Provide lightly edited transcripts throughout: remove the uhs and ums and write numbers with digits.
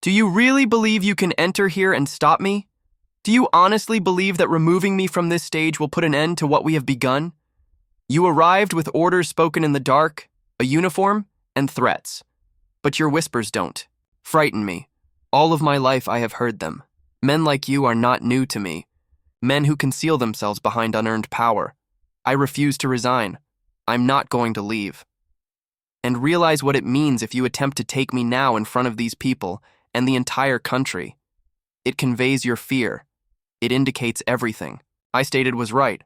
Do you really believe you can enter here and stop me? Do you honestly believe that removing me from this stage will put an end to what we have begun? You arrived with orders spoken in the dark, a uniform, and threats. But your whispers don't. Frighten me. All of my life I have heard them. Men like you are not new to me. Men who conceal themselves behind unearned power. I refuse to resign. I'm not going to leave. And realize what it means if you attempt to take me now in front of these people and the entire country. It conveys your fear. It indicates everything. I stated was right.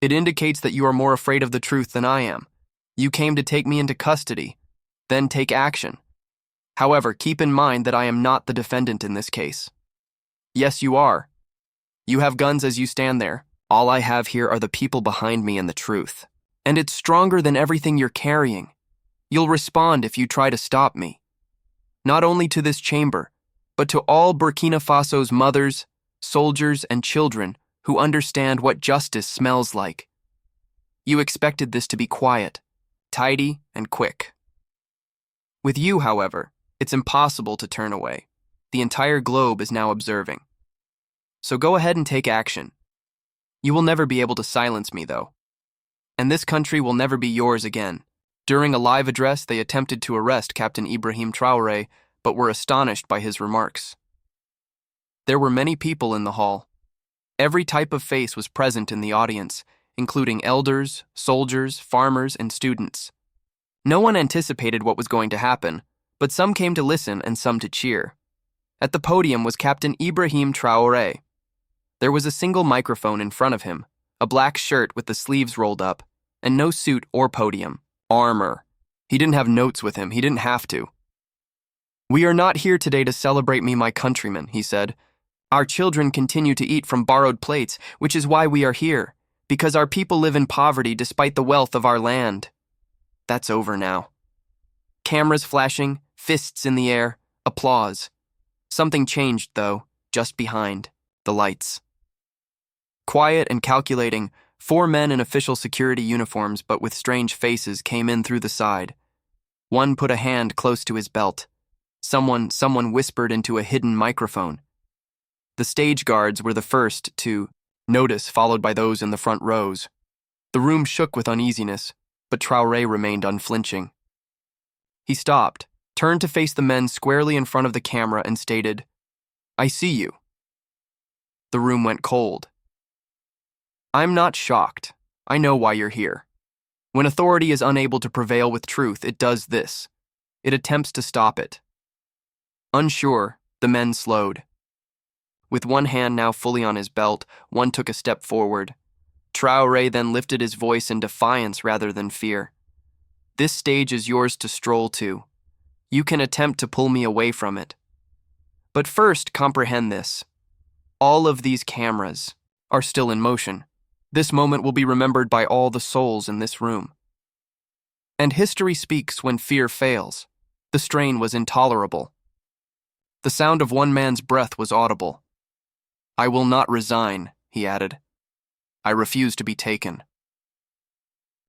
It indicates that you are more afraid of the truth than I am. You came to take me into custody, then take action. However, keep in mind that I am not the defendant in this case. Yes, you are. You have guns as you stand there. All I have here are the people behind me and the truth. And it's stronger than everything you're carrying. You'll respond if you try to stop me. Not only to this chamber, but to all Burkina Faso's mothers, soldiers, and children who understand what justice smells like. You expected this to be quiet, tidy, and quick. With you, however, it's impossible to turn away. The entire globe is now observing. So go ahead and take action. You will never be able to silence me, though. And this country will never be yours again. During a live address, they attempted to arrest Captain Ibrahim Traoré, but were astonished by his remarks. There were many people in the hall. Every type of face was present in the audience, including elders, soldiers, farmers, and students. No one anticipated what was going to happen, but some came to listen and some to cheer. At the podium was Captain Ibrahim Traoré. There was a single microphone in front of him, a black shirt with the sleeves rolled up, and no suit or podium. Armor. He didn't have notes with him. He didn't have to. "We are not here today to celebrate me, my countrymen," he said. "Our children continue to eat from borrowed plates, which is why we are here, because our people live in poverty despite the wealth of our land." That's over now. Cameras flashing, fists in the air, applause. Something changed, though, just behind the lights. Quiet and calculating, 4 men in official security uniforms but with strange faces came in through the side. One put a hand close to his belt. Someone whispered into a hidden microphone. The stage guards were the first to notice, followed by those in the front rows. The room shook with uneasiness, but Traoré remained unflinching. He stopped, turned to face the men squarely in front of the camera and stated, "I see you." The room went cold. "I'm not shocked. I know why you're here. When authority is unable to prevail with truth, it does this. It attempts to stop it." Unsure, the men slowed. With one hand now fully on his belt, one took a step forward. Traoré then lifted his voice in defiance rather than fear. "This stage is yours to stroll to. You can attempt to pull me away from it. But first, comprehend this. All of these cameras are still in motion. This moment will be remembered by all the souls in this room. And history speaks when fear fails. The strain was intolerable. The sound of one man's breath was audible. "I will not resign," he added. "I refuse to be taken.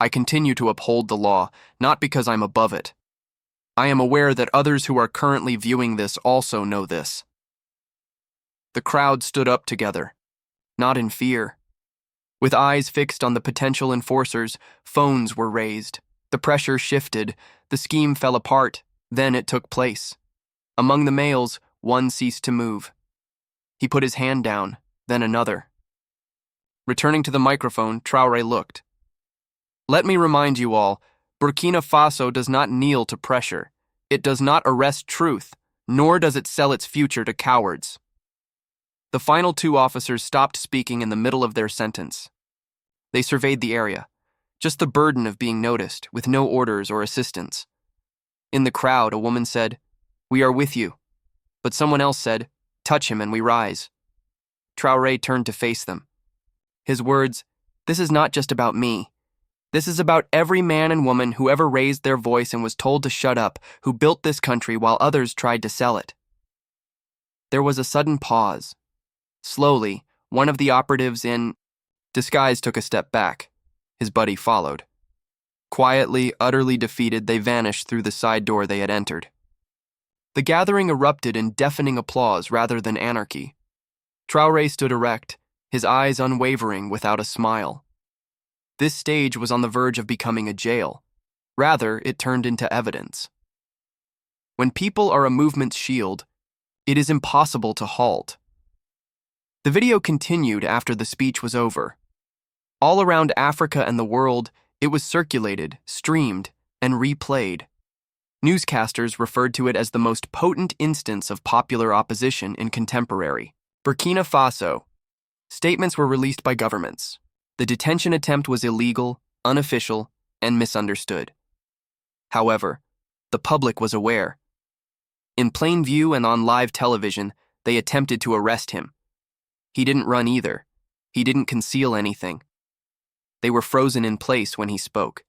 I continue to uphold the law, not because I'm above it. I am aware that others who are currently viewing this also know this." The crowd stood up together, not in fear. With eyes fixed on the potential enforcers, phones were raised. The pressure shifted. The scheme fell apart. Then it took place. Among the males, one ceased to move. He put his hand down, then another. Returning to the microphone, Traoré looked. "Let me remind you all, Burkina Faso does not kneel to pressure. It does not arrest truth, nor does it sell its future to cowards." The final 2 officers stopped speaking in the middle of their sentence. They surveyed the area, just the burden of being noticed, with no orders or assistance. In the crowd, a woman said, "We are with you." But someone else said, "Touch him and we rise." Traoré turned to face them. His words, "This is not just about me. This is about every man and woman who ever raised their voice and was told to shut up, who built this country while others tried to sell it." There was a sudden pause. Slowly, one of the operatives in disguise took a step back. His buddy followed. Quietly, utterly defeated, they vanished through the side door they had entered. The gathering erupted in deafening applause rather than anarchy. Traoré stood erect, his eyes unwavering without a smile. This stage was on the verge of becoming a jail. Rather, it turned into evidence. When people are a movement's shield, it is impossible to halt. The video continued after the speech was over. All around Africa and the world, it was circulated, streamed, and replayed. Newscasters referred to it as the most potent instance of popular opposition in contemporary Burkina Faso. Statements were released by governments. The detention attempt was illegal, unofficial, and misunderstood. However, the public was aware. In plain view and on live television, they attempted to arrest him. He didn't run either. He didn't conceal anything. They were frozen in place when he spoke.